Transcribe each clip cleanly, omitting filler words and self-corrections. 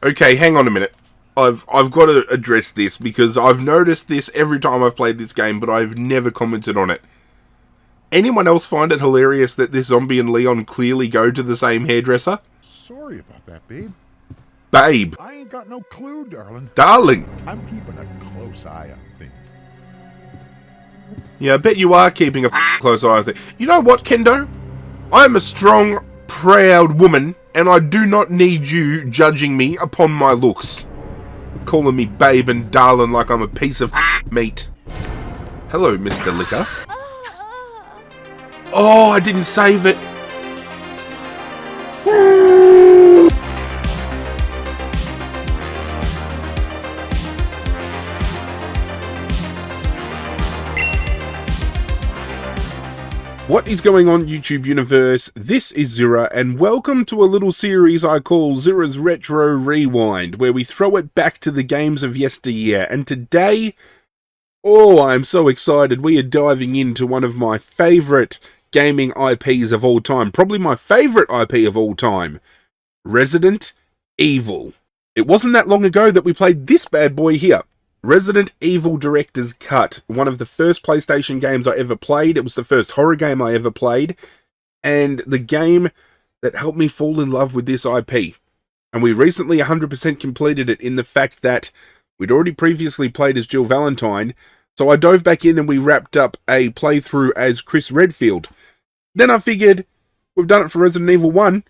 Okay, hang on a minute. I've got to address this because I've noticed this every time I've played this game, but I've never commented on it. Anyone else find it hilarious that this zombie and Leon clearly go to the same hairdresser? Sorry about that, babe. Babe. I ain't got no clue, darling. Darling. I'm keeping a close eye on things. Yeah, I bet you are keeping a close eye on things. You know what, Kendo? I'm a strong, proud woman, and I do not need you judging me upon my looks. Calling me babe and darling like I'm a piece of meat. Hello, Mr. Liquor. Oh, I didn't save it. What is going on, YouTube universe? This is Zirra, and welcome to a little series I call Zirra's Retro Rewind, where we throw it back to the games of yesteryear. And today, oh, I'm so excited. We are diving into one of my favourite gaming IPs of all time. Probably my favourite IP of all time. Resident Evil. It wasn't that long ago that we played this bad boy here. Resident Evil Director's Cut, one of the first PlayStation games I ever played. It was the first horror game I ever played, and the game that helped me fall in love with this IP. And we recently 100% completed it in the fact that we'd already previously played as Jill Valentine, so I dove back in and we wrapped up a playthrough as Claire Redfield. Then I figured, we've done it for Resident Evil 1,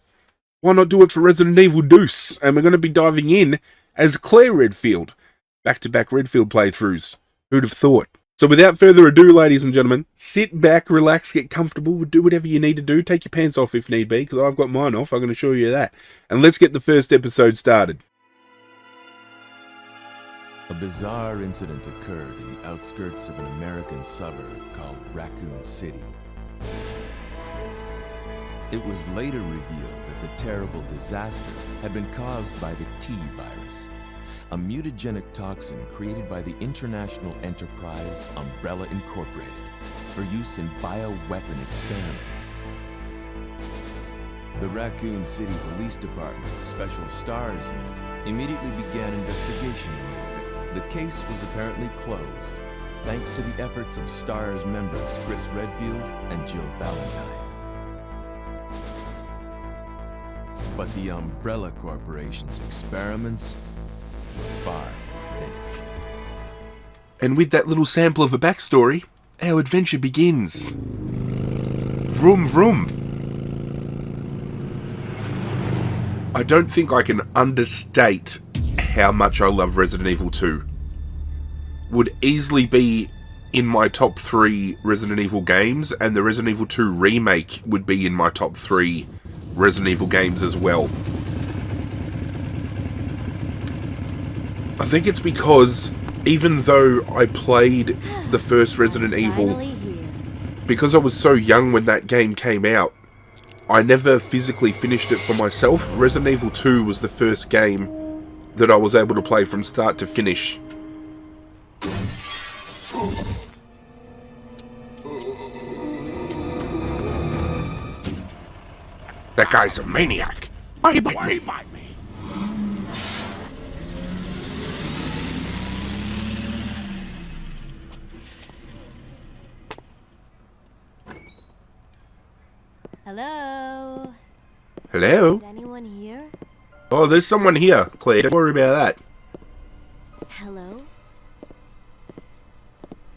why not do it for Resident Evil Deuce? And we're going to be diving in as Claire Redfield. Back-to-back Redfield playthroughs. Who'd have thought? So without further ado, ladies and gentlemen, sit back, relax, get comfortable, do whatever you need to do. Take your pants off if need be, because I've got mine off, I can assure you that. And let's get the first episode started. A bizarre incident occurred in the outskirts of an American suburb called Raccoon City. It was later revealed that the terrible disaster had been caused by the T virus, a mutagenic toxin created by the international enterprise Umbrella Incorporated for use in bioweapon experiments. The Raccoon City Police Department's Special Stars Unit immediately began investigation in the affair. The case was apparently closed, thanks to the efforts of STARS members Claire Redfield and Jill Valentine. But the Umbrella Corporation's experiments were far from finished. And with that little sample of a backstory, our adventure begins. Vroom vroom. I don't think I can understate how much I love Resident Evil 2. Would easily be in my top 3 Resident Evil games, and the Resident Evil 2 remake would be in my top 3 Resident Evil games as well. I think it's because even though I played the first Resident Evil, because I was so young when that game came out, I never physically finished it for myself. Resident Evil 2 was the first game that I was able to play from start to finish. That guy's a maniac. Why bite me? Hello? Hello? Is anyone here? Oh, there's someone here, Claire. Don't worry about that. Hello?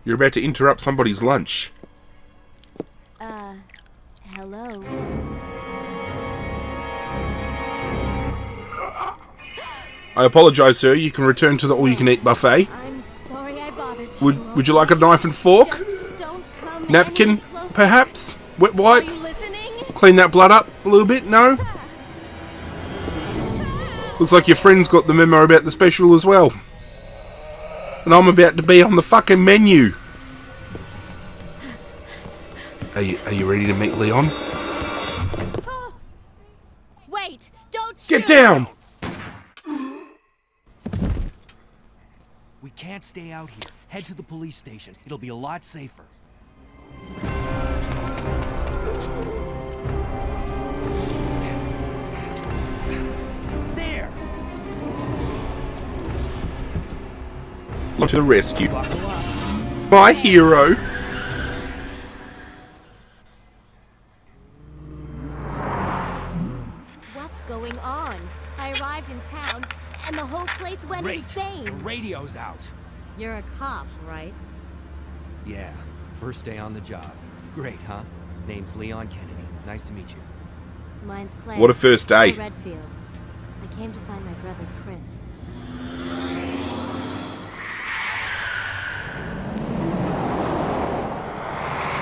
You're about to interrupt somebody's lunch. Hello? I apologise, sir. You can return to the all-you-can-eat buffet. I'm sorry I bothered you. Would you like a knife and fork? Just don't come Napkin, any closer. perhaps? Wet Are wipe? you listening? Clean that blood up a little bit? No? Looks like your friend's got the memo about the special as well. And I'm about to be on the fucking menu. Are you ready to meet Leon? Wait! Don't shoot! Get down! We can't stay out here. Head to the police station. It'll be a lot safer. There! to the rescue. Buckle up. My hero. What's going on? I arrived in town, and the whole place went Great. insane. The radio's out. You're a cop, right? Yeah, first day on the job. Great, huh? Name's Leon Kennedy. Nice to meet you. Mine's Claire. What a first day. Claire Redfield. I came to find my brother, Chris.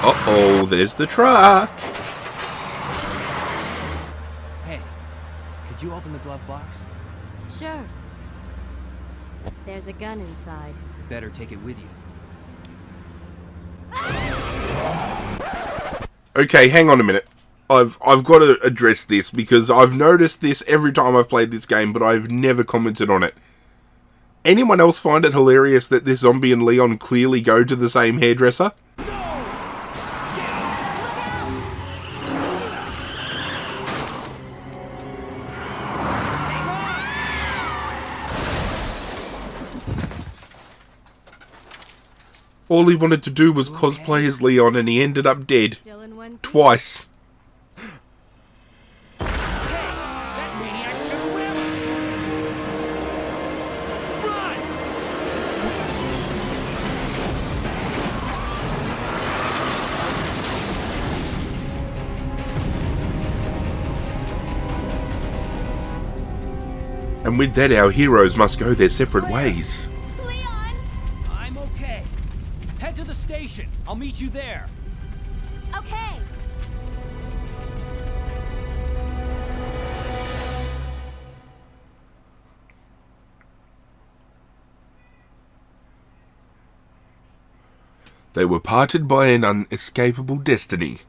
Uh-oh, there's the truck. Hey, could you open the glove box? Sure. There's a gun inside. Better take it with you. Okay, hang on a minute. I've got to address this because I've noticed this every time I've played this game, but I've never commented on it. Anyone else find it hilarious that this zombie and Leon clearly go to the same hairdresser? All he wanted to do was cosplay as Leon and he ended up dead. Still in one piece? Twice. That maniac's gonna whip! Run! And with that, our heroes must go their separate ways. Leon! I'm okay. Head to the station. I'll meet you there. Okay. They were parted by an unescapable destiny.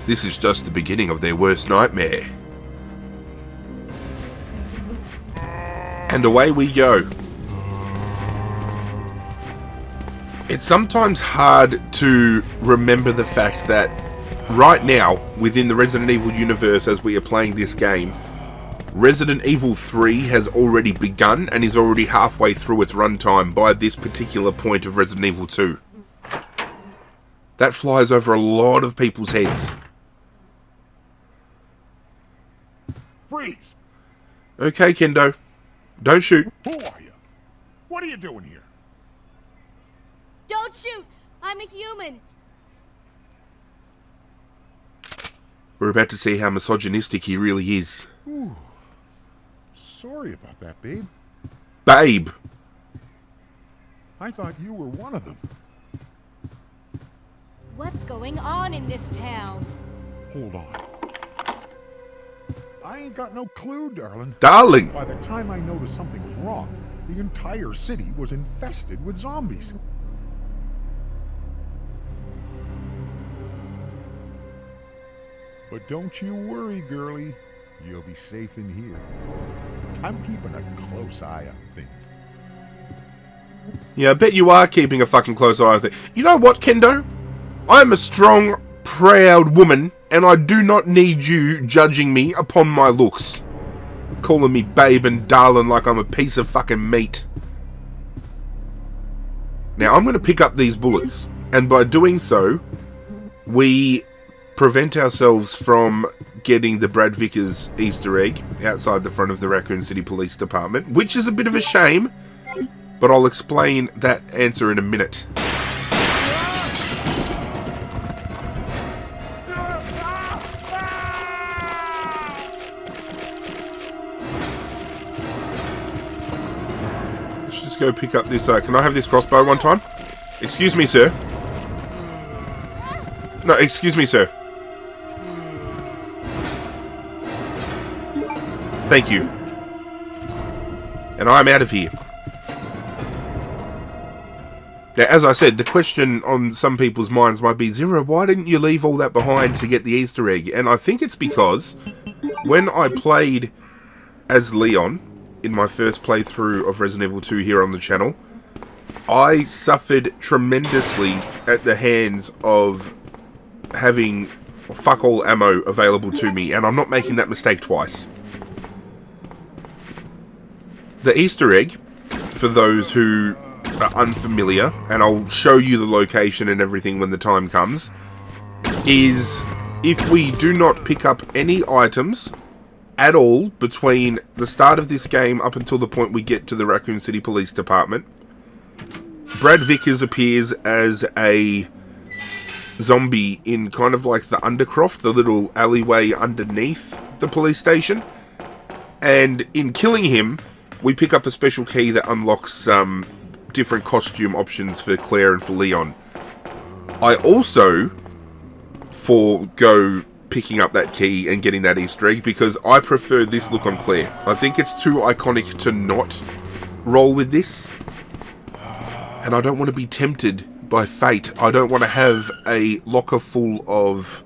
This is just the beginning of their worst nightmare. And away we go. It's sometimes hard to remember the fact that right now, within the Resident Evil universe as we are playing this game, Resident Evil 3 has already begun and is already halfway through its runtime by this particular point of Resident Evil 2. That flies over a lot of people's heads. Freeze! Okay, Kendo. Don't shoot. Who are you? What are you doing here? Don't shoot! I'm a human! We're about to see how misogynistic he really is. Ooh. Sorry about that, babe. Babe! I thought you were one of them. What's going on in this town? Hold on. I ain't got no clue, darling. Darling! By the time I noticed something was wrong, the entire city was infested with zombies. But don't you worry, girlie. You'll be safe in here. I'm keeping a close eye on things. Yeah, I bet you are keeping a fucking close eye on things. You know what, Kendo? I'm a strong, proud woman, and I do not need you judging me upon my looks. Calling me babe and darling like I'm a piece of fucking meat. Now, I'm going to pick up these bullets, and by doing so, we prevent ourselves from getting the Brad Vickers Easter egg outside the front of the Raccoon City Police Department, which is a bit of a shame, but I'll explain that answer in a minute. Let's just go pick up this, can I have this crossbow one time? Excuse me, sir. No, excuse me, sir. Thank you. And I'm out of here. Now, as I said, the question on some people's minds might be, Zirra, why didn't you leave all that behind to get the Easter egg? And I think it's because when I played as Leon in my first playthrough of Resident Evil 2 here on the channel, I suffered tremendously at the hands of having fuck all ammo available to me, and I'm not making that mistake twice. The Easter egg for those who are unfamiliar, and I'll show you the location and everything when the time comes, is if we do not pick up any items at all between the start of this game up until the point we get to the Raccoon City Police Department, Brad Vickers appears as a zombie in kind of like the Undercroft, the little alleyway underneath the police station. And in killing him, we pick up a special key that unlocks different costume options for Claire and for Leon. I also forego picking up that key and getting that Easter egg because I prefer this look on Claire. I think it's too iconic to not roll with this. And I don't want to be tempted by fate. I don't want to have a locker full of,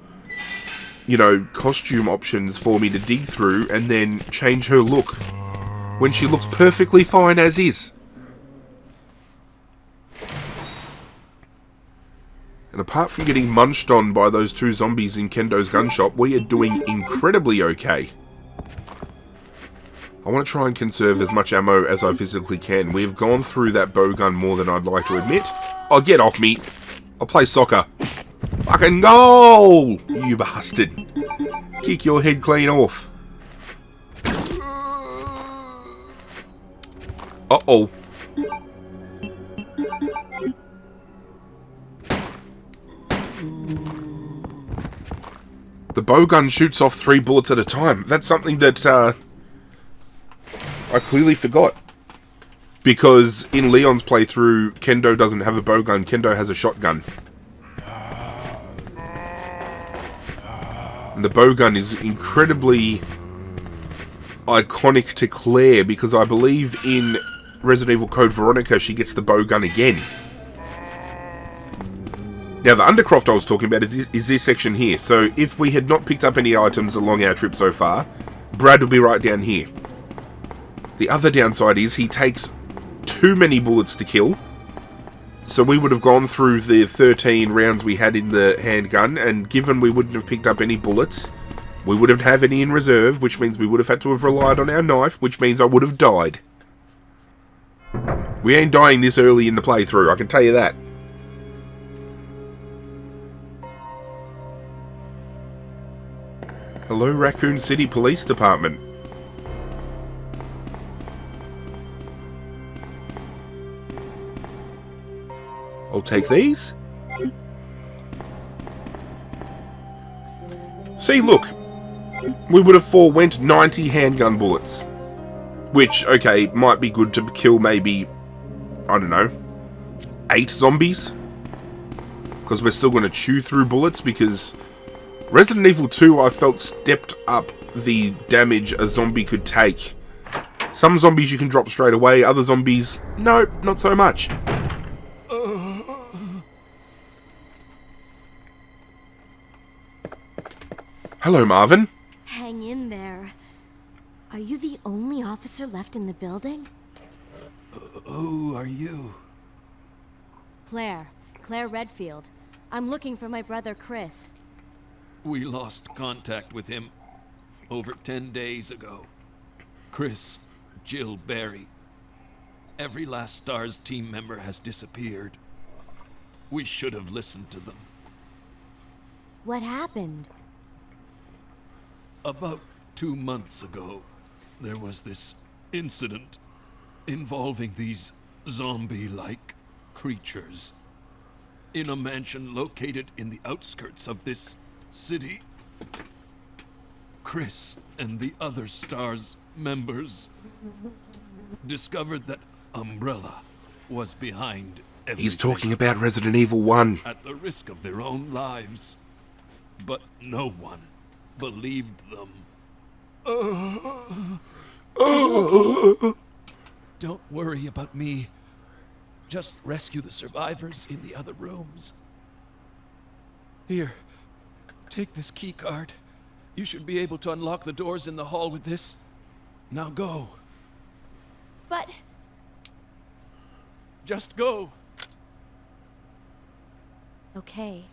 you know, costume options for me to dig through and then change her look when she looks perfectly fine as is. And apart from getting munched on by those two zombies in Kendo's gun shop, we are doing incredibly okay. I want to try and conserve as much ammo as I physically can. We have gone through that bowgun more than I'd like to admit. Oh, get off me. I'll play soccer. Fucking goal! You bastard. Kick your head clean off. Uh-oh. The bowgun shoots off 3 bullets at a time. That's something that, I clearly forgot. Because in Leon's playthrough, Kendo doesn't have a bowgun. Kendo has a shotgun. And the bowgun is incredibly iconic to Claire because I believe in Resident Evil Code Veronica she gets the bowgun again. Now the Undercroft I was talking about is this section here. So if we had not picked up any items along our trip so far, Brad would be right down here. The other downside is he takes too many bullets to kill. So we would have gone through the 13 rounds we had in the handgun, and given we wouldn't have picked up any bullets, we wouldn't have any in reserve, which means we would have had to have relied on our knife, which means I would have died. We ain't dying this early in the playthrough, I can tell you that. Hello, Raccoon City Police Department. I'll take these. See, look. We would have forewent 90 handgun bullets. Which, okay, might be good to kill maybe, I don't know, 8 zombies. Because we're still going to chew through bullets, because Resident Evil 2, I felt, stepped up the damage a zombie could take. Some zombies you can drop straight away, other zombies, no, not so much. Hello, Marvin. Hang in there. Are you the only officer left in the building? Who are you? Claire Redfield. I'm looking for my brother Chris. We lost contact with him over 10 days ago. Chris, Jill, Barry. Every last STARS team member has disappeared. We should have listened to them. What happened? About 2 months ago, there was this incident involving these zombie-like creatures in a mansion located in the outskirts of this city. Chris and the other STARS members discovered that Umbrella was behind everything. He's talking about Resident Evil 1. At the risk of their own lives. But no one believed them. Don't worry about me. Just rescue the survivors in the other rooms. Here, take this key card. You should be able to unlock the doors in the hall with this. Now go. But... Just go. Okay.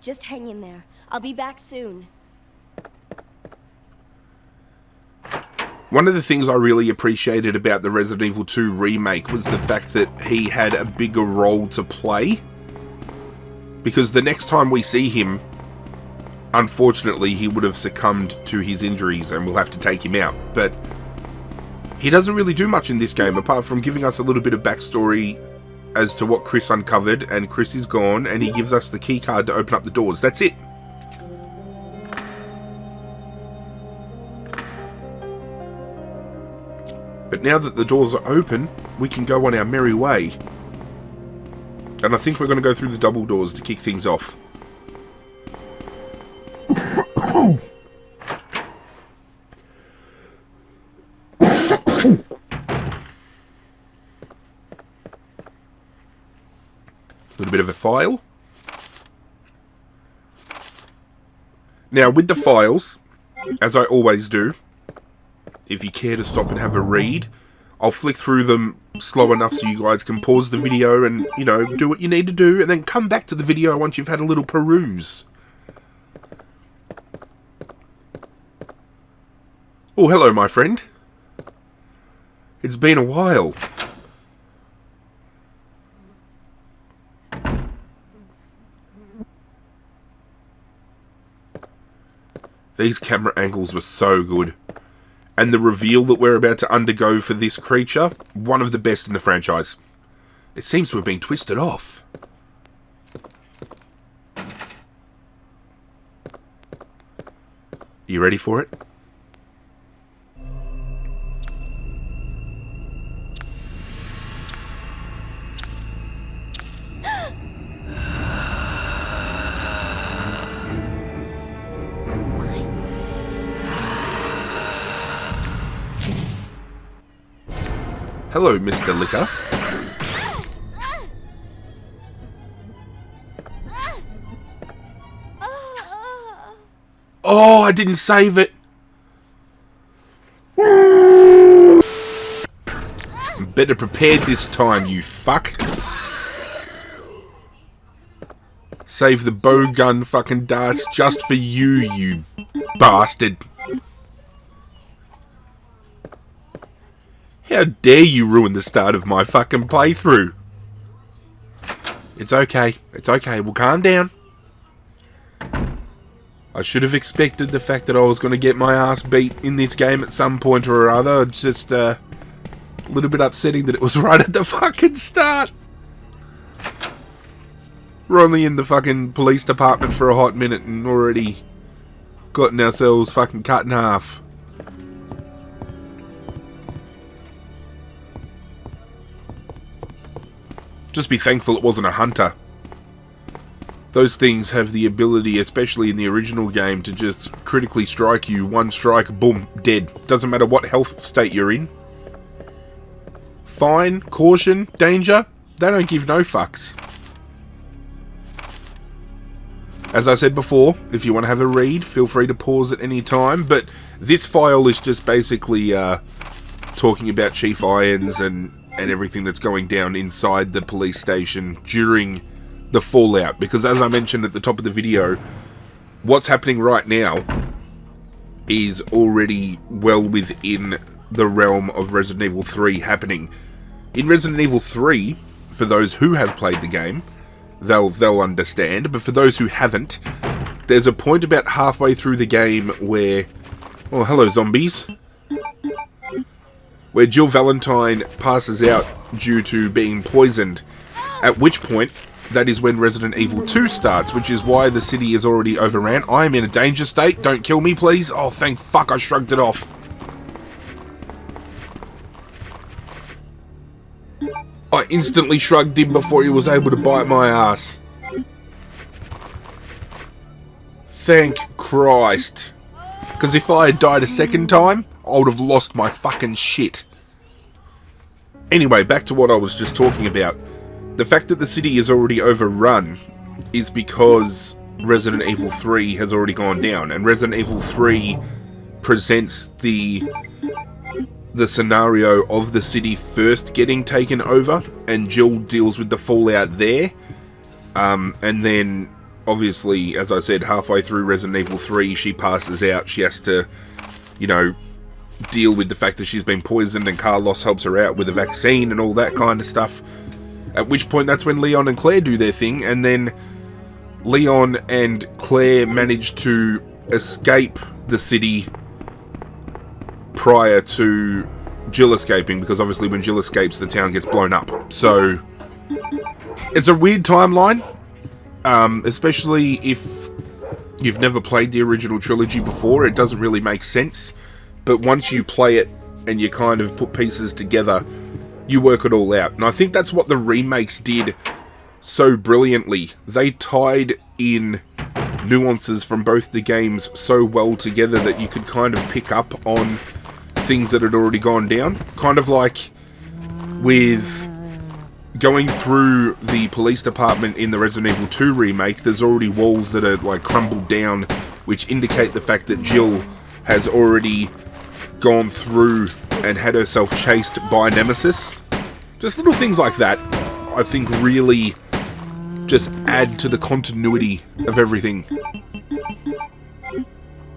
Just hang in there. I'll be back soon. One of the things I really appreciated about the Resident Evil 2 remake was the fact that he had a bigger role to play. Because the next time we see him, unfortunately, he would have succumbed to his injuries and we'll have to take him out. But he doesn't really do much in this game, apart from giving us a little bit of backstory as to what Chris uncovered, and Chris is gone, and he gives us the key card to open up the doors. That's it. But now that the doors are open, we can go on our merry way. And I think we're going to go through the double doors to kick things off. A little bit of a file. Now, with the files, as I always do, if you care to stop and have a read, I'll flick through them slow enough so you guys can pause the video and, you know, do what you need to do, and then come back to the video once you've had a little peruse. Oh, hello, my friend. It's been a while. These camera angles were so good. And the reveal that we're about to undergo for this creature, one of the best in the franchise. It seems to have been twisted off. You ready for it? Hello, Mr. Licker. Oh, I didn't save it. Better prepared this time, you fuck. Save the bow gun fucking darts just for you, you bastard. How dare you ruin the start of my fucking playthrough? It's okay. It's okay. We'll calm down. I should have expected the fact that I was going to get my ass beat in this game at some point or other. It's just a little bit upsetting that it was right at the fucking start. We're only in the fucking police department for a hot minute and already gotten ourselves fucking cut in half. Just be thankful it wasn't a hunter. Those things have the ability, especially in the original game, to just critically strike you. One strike, boom, dead. Doesn't matter what health state you're in. Fine, caution, danger, they don't give no fucks. As I said before, if you want to have a read, feel free to pause at any time, but this file is just basically talking about Chief Irons and everything that's going down inside the police station during the fallout. Because as I mentioned at the top of the video, what's happening right now is already well within the realm of Resident Evil 3 happening. In Resident Evil 3, for those who have played the game, they'll understand, but for those who haven't, there's a point about halfway through the game where... Oh, hello zombies. Where Jill Valentine passes out due to being poisoned, at which point, that is when Resident Evil 2 starts, which is why the city is already overran. I am in a danger state, don't kill me please. Oh, thank fuck I shrugged it off. I instantly shrugged him before he was able to bite my ass. Thank Christ. Because if I had died a second time, I would have lost my fucking shit. Anyway, back to what I was just talking about. The fact that the city is already overrun is because Resident Evil 3 has already gone down. And Resident Evil 3 presents the scenario of the city first getting taken over. And Jill deals with the fallout there. And then, obviously, as I said, halfway through Resident Evil 3, she passes out. She has to, you know, deal with the fact that she's been poisoned, and Carlos helps her out with a vaccine and all that kind of stuff. At which point, that's when Leon and Claire do their thing, and then Leon and Claire manage to escape the city prior to Jill escaping, because obviously when Jill escapes, the town gets blown up. So, it's a weird timeline, especially if you've never played the original trilogy before. It doesn't really make sense, but once you play it and you kind of put pieces together, you work it all out. And I think that's what the remakes did so brilliantly. They tied in nuances from both the games so well together that you could kind of pick up on things that had already gone down. Kind of like with going through the police department in the Resident Evil 2 remake, there's already walls that are like crumbled down, which indicate the fact that Jill has already gone through and had herself chased by Nemesis. Just little things like that, I think, really just add to the continuity of everything.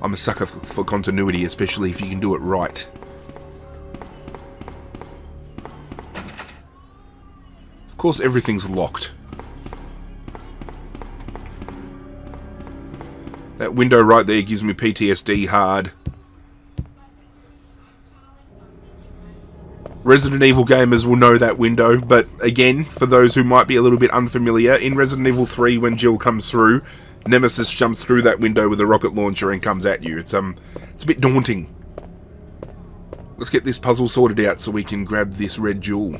I'm a sucker for continuity, especially if you can do it right. Of course, everything's locked. That window right there gives me PTSD hard. Resident Evil gamers will know that window, but again, for those who might be a little bit unfamiliar, in Resident Evil 3, when Jill comes through, Nemesis jumps through that window with a rocket launcher and comes at you. It's a bit daunting. Let's get this puzzle sorted out so we can grab this red jewel.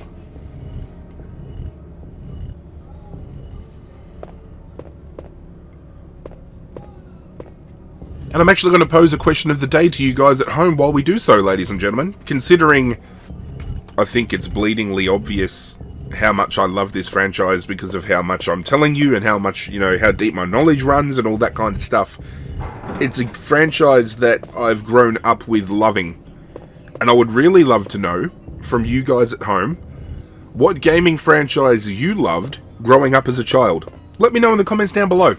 And I'm actually going to pose a question of the day to you guys at home while we do so, ladies and gentlemen. Considering I think it's bleedingly obvious how much I love this franchise because of how much I'm telling you and how much, how deep my knowledge runs and all that kind of stuff. It's a franchise that I've grown up with loving. And I would really love to know from you guys at home what gaming franchise you loved growing up as a child. Let me know in the comments down below.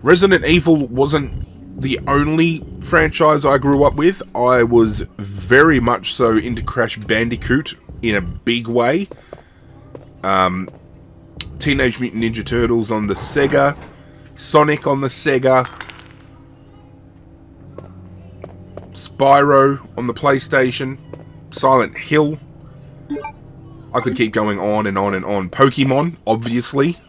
Resident Evil wasn't the only franchise I grew up with. I was very much so into Crash Bandicoot in a big way. Teenage Mutant Ninja Turtles on the Sega. Sonic on the Sega. Spyro on the PlayStation. Silent Hill. I could keep going on and on and on. Pokemon, obviously.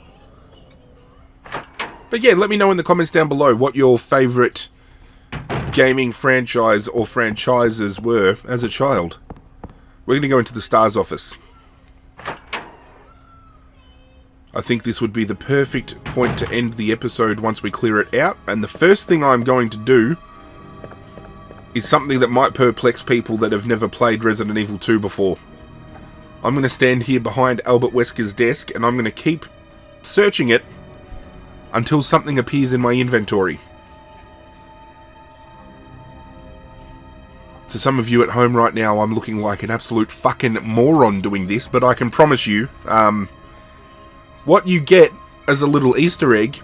But yeah, let me know in the comments down below what your favourite gaming franchise or franchises were as a child. We're going to go into the STARS office. I think this would be the perfect point to end the episode once we clear it out. And the first thing I'm going to do is something that might perplex people that have never played Resident Evil 2 before. I'm going to stand here behind Albert Wesker's desk and I'm going to keep searching it until something appears in my inventory. To some of you at home right now, I'm looking like an absolute fucking moron doing this, but I can promise you, what you get as a little Easter egg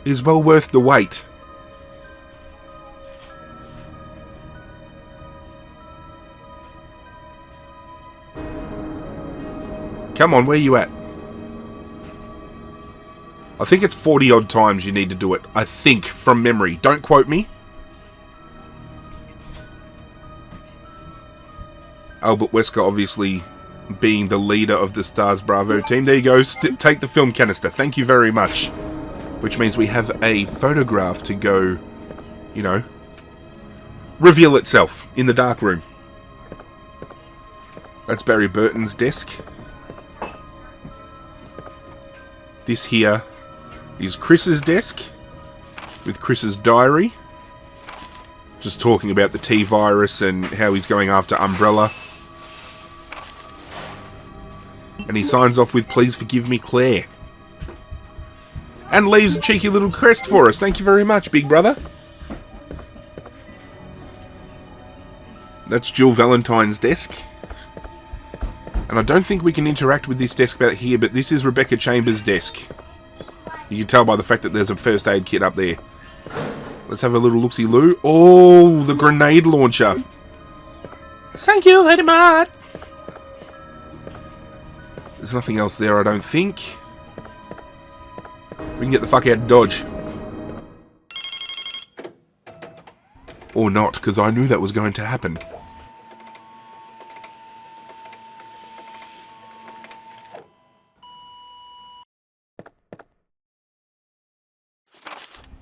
is well worth the wait. Come on, where you at? I think it's 40 odd times you need to do it. I think, from memory. Don't quote me. Albert Wesker obviously being the leader of the STARS Bravo team. There you go. Take the film canister. Thank you very much. Which means we have a photograph to go, reveal itself in the dark room. That's Barry Burton's desk. This here is Chris's desk with Chris's diary. Just talking about the T-virus and how he's going after Umbrella. And he signs off with, "Please forgive me, Claire." And leaves a cheeky little crest for us. Thank you very much, big brother. That's Jill Valentine's desk. And I don't think we can interact with this desk back here, but this is Rebecca Chambers' desk. You can tell by the fact that there's a first aid kit up there. Let's have a little look-see-loo. Oh, the grenade launcher. Thank you very much. There's nothing else there, I don't think. We can get the fuck out of Dodge. Or not, because I knew that was going to happen.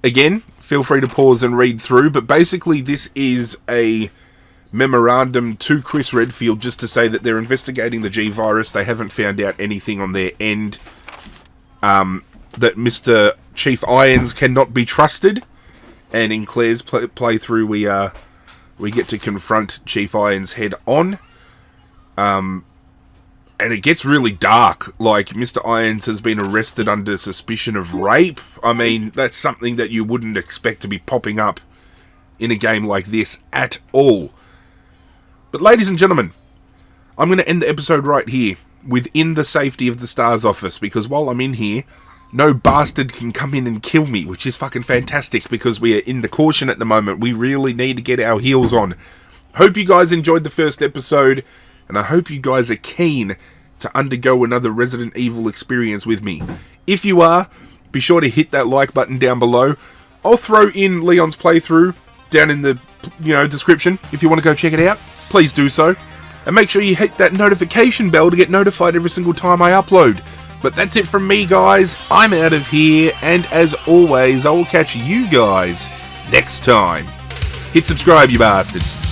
Again, feel free to pause and read through, but basically this is a memorandum to Chris Redfield just to say that they're investigating the G virus. They haven't found out anything on their end. That Mr. Chief Irons cannot be trusted. And in Claire's playthrough, we get to confront Chief Irons head on. And it gets really dark. Like, Mr. Irons has been arrested under suspicion of rape. I mean, that's something that you wouldn't expect to be popping up in a game like this at all. But ladies and gentlemen, I'm going to end the episode right here, within the safety of the STARS office, because while I'm in here, no bastard can come in and kill me, which is fucking fantastic, because we are in the caution at the moment. We really need to get our heels on. Hope you guys enjoyed the first episode, and I hope you guys are keen to undergo another Resident Evil experience with me. If you are, be sure to hit that like button down below. I'll throw in Leon's playthrough down in the description. If you want to go check it out, please do so. And make sure you hit that notification bell to get notified every single time I upload. But that's it from me, guys. I'm out of here, and as always, I will catch you guys next time. Hit subscribe, you bastard.